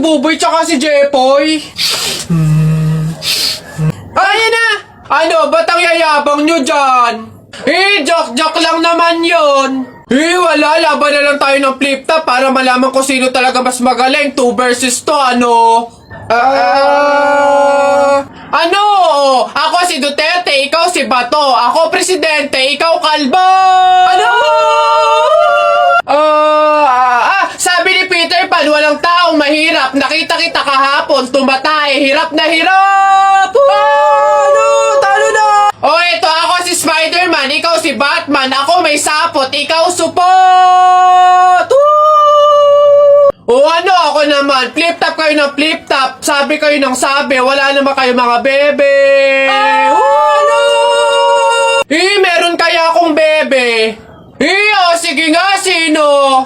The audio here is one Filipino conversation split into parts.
Buboy tsaka si Jepoy. Ayan na! Ano, ba't ang yayabang nyo dyan? Joke lang naman yon. Wala, laban na lang tayo ng flip top para malaman kung sino talaga mas magaling. 2 versus 2, ano? Ano? Ako si Duterte, ikaw si Bato. Ako presidente, ikaw kalbo! Ano? Sabi ni Peter Pan, walang taong mahirap. Nakita kita kahapon, tumatay, hirap na hirap! Ano? Talo na! Eto, ako si Spider-Man, ikaw si Batman. Ako may sapot, ikaw support! Ano ako naman? Flip top kayo ng flip top. Sabi kayo ng sabi. Wala naman kayo mga bebe. Ano? Meron kaya akong bebe. Sige nga, sino?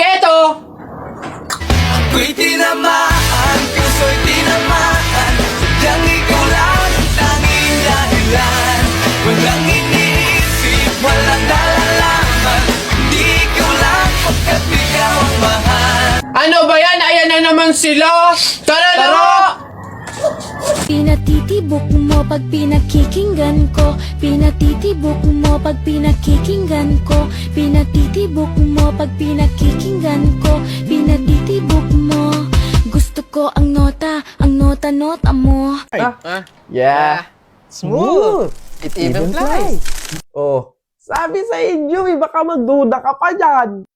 Eto. Ako'y tinamaan, puso'y tinamaan. Sadyang ikaw lang ang tanging dahilan. Walang iniisip, walang nalalaman. Hindi ikaw lang pagkat ikaw ang mahal. Ano ba yan? Ayan na naman sila. Tara na! Pinatitibok mo pag pinakikinggan ko. Pinatitibok mo pag pinakikinggan ko. Pinatitibok mo pag pinakikinggan ko. Pinatitibok mo. Gusto ko ang nota mo. Yeah. Smooth. It even flies. Oh, sabi sa inyo, baka magduda ka pa dyan.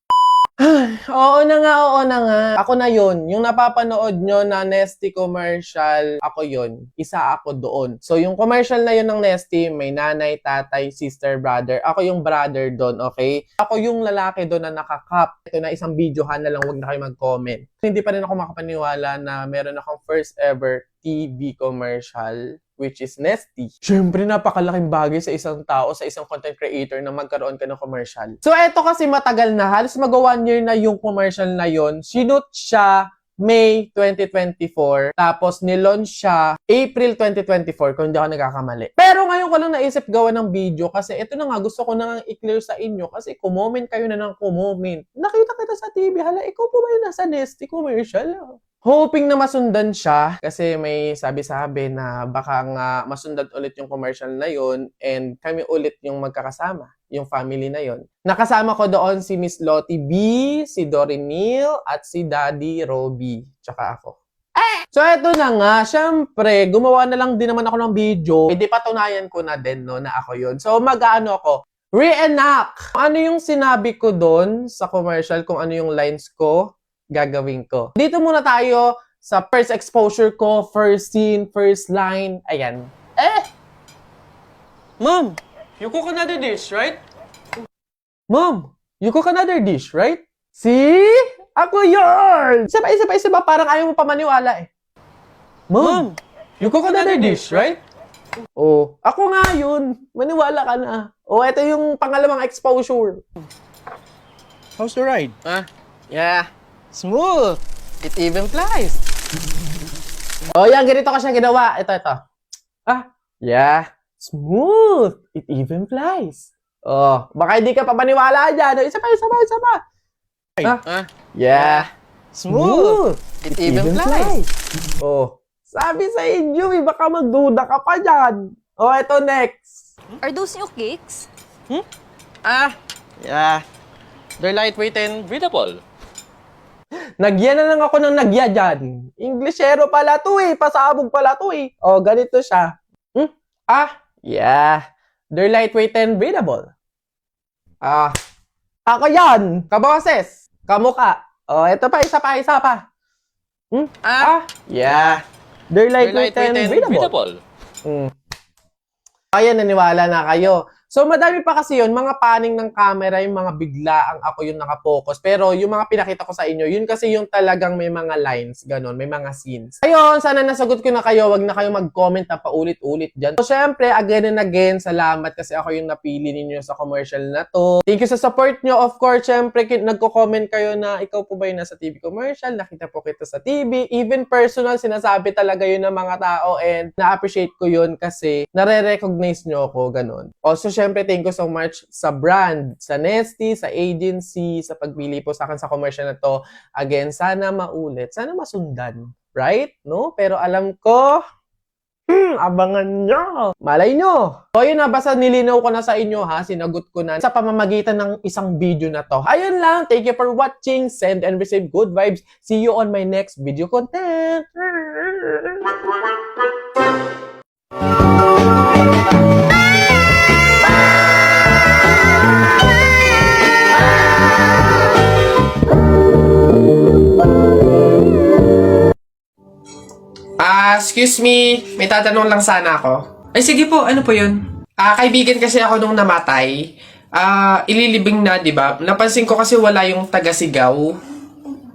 Oo na nga. Ako na yun. Yung napapanood nyo na Nesty commercial, ako yun. Isa ako doon. So, yung commercial na yun ng Nesty, may nanay, tatay, sister, brother. Ako yung brother doon, okay? Ako yung lalaki doon na nakakap. Ito na isang videohan na lang, huwag na kayo mag-comment. Hindi pa rin ako makapaniwala na meron akong first ever TV commercial, which is Nesty. Siyempre, napakalaking bagay sa isang tao, sa isang content creator na magkaroon ka ng commercial. So, eto kasi matagal na. Halos mag-1 year na yung commercial na yon. Sinut siya May 2024. Tapos, nilaunch siya April 2024, kung hindi ako nagkakamali. Pero ngayon ko lang naisip gawa ng video kasi ito na nga, gusto ko na nga i-clear sa inyo kasi kumoment kayo na ng kumoment. Nakita kita sa TV, hala, ikaw po ba yung nasa Nesty commercial? Hoping na masundan siya kasi may sabi-sabi na baka nga masundan ulit yung commercial na yon and kami ulit yung magkakasama, yung family na yon. Nakasama ko doon si Miss Lottie B, si Dory Neil, at si Daddy Roby, tsaka ako. So eto na nga, syempre, gumawa na lang din naman ako ng video. Di patunayan ko na din no, na ako yon. So mag-ano ako, reenact. Ano yung sinabi ko doon sa commercial, kung ano yung lines ko, gagawin ko. Dito muna tayo sa first exposure ko, first scene, first line. Ayan. Mom, you cook another dish, right? Mom, you cook another dish, right? See? Ako yun! Isa pa, parang ayaw mo pa maniwala eh. Mom, you cook another dish, right? Oh, ako nga yun. Maniwala ka na. Oh, ito yung pangalawang exposure. How's the ride? Yeah. Smooth. It even flies. Oh, yan. Ganito ko siya ginawa. Ito. Yeah. Smooth. It even flies. Oh, baka hindi ka pa maniwala dyan. Isa pa. Yeah. Smooth. It even flies. Oh, sabi sa inyo, baka magduda ka pa dyan. Oh, ito next. Are those new cakes? Yeah. They're lightweight and breathable. Nagyan na lang ako ng nagya dyan. Englishero pala to eh. Pasabog pala to eh. Oh, ganito siya. Yeah. They're lightweight and breathable. Ako yan. Kaboses. Kamuka. Oh, ito pa. Isa pa. Yeah. They're lightweight and breathable. Ayan, naniwala na kayo. So, madami pa kasi yun, mga paning ng camera, yung mga biglaang ako yung nakapokus. Pero yung mga pinakita ko sa inyo, yun kasi yung talagang may mga lines, ganun, may mga scenes. Ayun, sana nasagot ko na kayo, wag na kayo mag-comment na paulit-ulit dyan. So, syempre, again and again, salamat kasi ako yung napili ninyo sa commercial na to. Thank you sa support nyo. Of course, syempre, nagko-comment kayo na ikaw po ba yung nasa TV commercial, nakita po kita sa TV. Even personal, sinasabi talaga yun ng mga tao and na-appreciate ko yun kasi nare-recognize nyo ako, ganun. Also, syempre, syempre, thank you so much sa brand, sa Nesty, sa agency, sa pagpili po sa akin sa commercial na to. Again, sana maulit, sana masundan. Right? No? Pero alam ko, abangan nyo. Malay nyo. So, ayun na, basta nilinaw ko na sa inyo ha, sinagot ko na sa pamamagitan ng isang video na to. Ayun lang, thank you for watching, send and receive good vibes. See you on my next video content. Excuse me, may tatanong lang sana ako. Ay, sige po. Ano po yun? Kaibigan kasi ako nung namatay. Ililibing na, di ba? Napansin ko kasi wala yung taga-sigaw.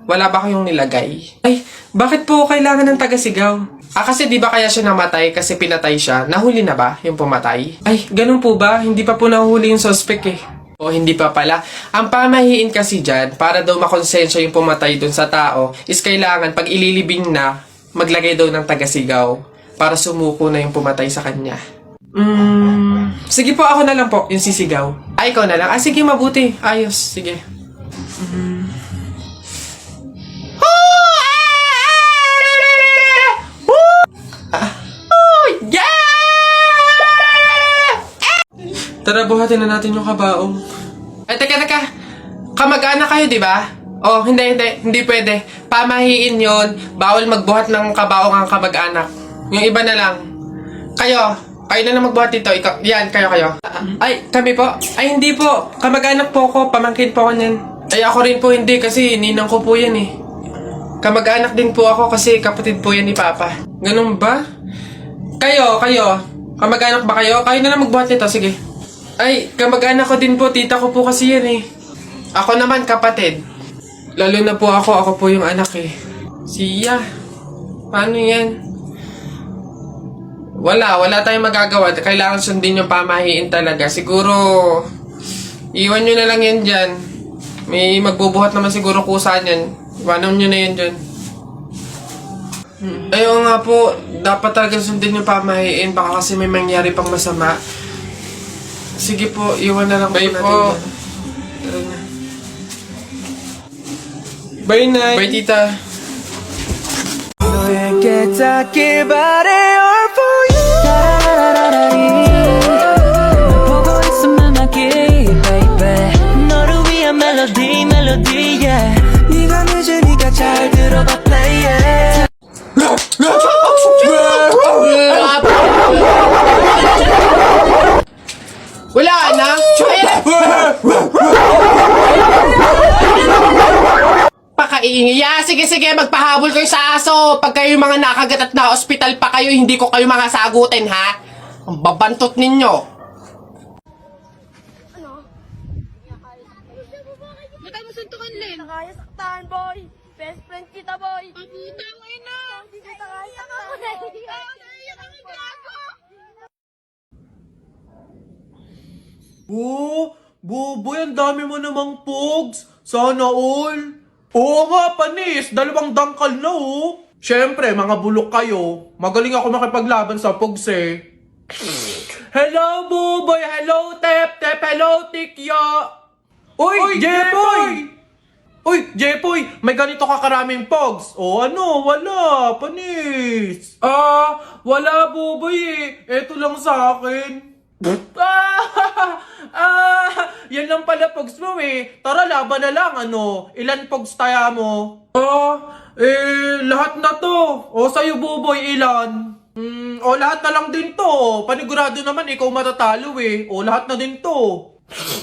Wala ba kayong nilagay? Ay, bakit po kailangan ng taga-sigaw? Kasi di ba kaya siya namatay kasi pinatay siya? Nahuli na ba yung pumatay? Ay, ganun po ba? Hindi pa po nahuli yung suspect eh. O hindi pa pala. Ang pamahiin kasi dyan, para daw makonsensya yung pumatay dun sa tao, is kailangan pag ililibing na, maglagay daw ng taga-sigaw para sumuko na yung pumatay sa kanya. Sige po, ako na lang po, yung sisigaw. Ikaw na lang. Sige, mabuti. Ayos. Sige. Tara, buhatin na natin yung kabaong. Teka. Kamag-anak kayo, di ba? Oh, hindi pwede. Pamahiin yon. Bawal magbuhat ng kabaong ang kamag-anak. Yung iba na lang. Kayo na lang magbuhat dito. Yan, kayo. Ay, kami po? Ay, hindi po. Kamag-anak po ko, pamangkin po ko niyan. Ay, ako rin po hindi kasi ninang ko po yan eh. Kamag-anak din po ako kasi kapatid po yan ni Papa. Ganun ba? Kayo. Kamag-anak ba kayo? Kayo na lang magbuhat nito, sige. Ay, kamag-anak ko din po, tita ko po kasi yan eh. Ako naman, kapatid. Lalo na po ako po yung anak eh. Siya. Paano yan? Wala tayong magagawa. Kailangan sundin yung pamahiin talaga. Siguro, iwan nyo na lang yan dyan. May magbubuhat naman siguro kusa niyan. Iwanan nyo na yan dyan. Ayaw nga po, dapat talaga sundin yung pamahiin. Baka kasi may mangyari pang masama. Sige po, iwan na lang po natin po. dyan. Tara na. Bye, Nay. Bye, tita. 너에게 닿길 바래 all for you 보고 있으면 막이 baby 너를 위한 멜로디 yeah 네가 늦으니까 잘 들어봐 play it Wala na! Pakaiingi. Sige, magpahabol kayo sa aso. Pag kayo mga nakagat at na-hospital pa kayo, hindi ko kayo mga sagutin, ha? Ang babantot ninyo. Ba't mo suntukan, Len? Kaya saktan, boy. Best friend kita, boy. Puta mo ina. Hindi kita kaya saktan, boy. Naiyak ang gago. Boboy, ang dami mo namang pogs. Sana all. Oo nga, panis. 2 dangkal na, oh. Siyempre, mga bulok kayo. Magaling ako makipaglaban sa pogs, eh. Hello, Boboy. Hello, Tep. Hello, Tikya. Uy, Jepoy! Uy, Jepoy, may ganito ka karaming pogs. O ano, wala, panis. Wala, Boboy, eh. Eto lang sa akin. Yan lang pala pogs mo eh. Tara, laban na lang, ano. Ilan pogs taya mo? Lahat na to. O, sa'yo, Buboy, ilan? Lahat na lang din to. Panigurado naman, ikaw matatalo eh. O, lahat na din to.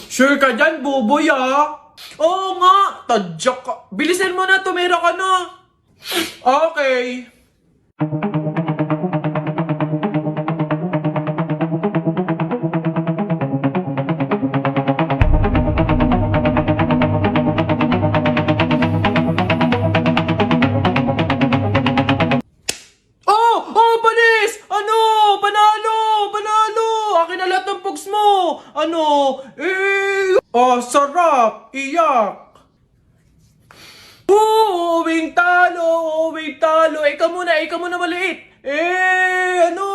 Sure ka dyan, Buboy, ah? Oo nga, tadyak ka. Bilisan mo na, tumira ka na. Okay. Panis! Ano? Panalo! Akin na lahat ng pogs mo! Ano? Sarap! Iyak! Uwing talo! Ikaw muna maliit! Ano?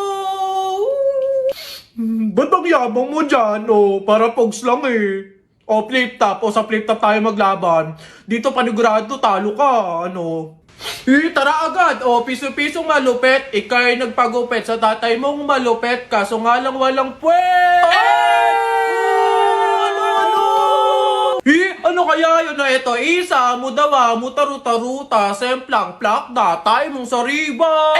Ba't ang yabang mo dyan? O, para pogs lang eh. O, flip top. O, sa flip top tayo maglaban. Dito panigurado, talo ka. Ano? Tara agad! O, piso-pisong malupet. Ika'y nagpagupit sa tatay mong malupet. Kaso nga lang walang puwet! Ano kaya yun na ito? Isa, mudawa, mutaruta-ruta, semplang, plakda, tayo mong sariba!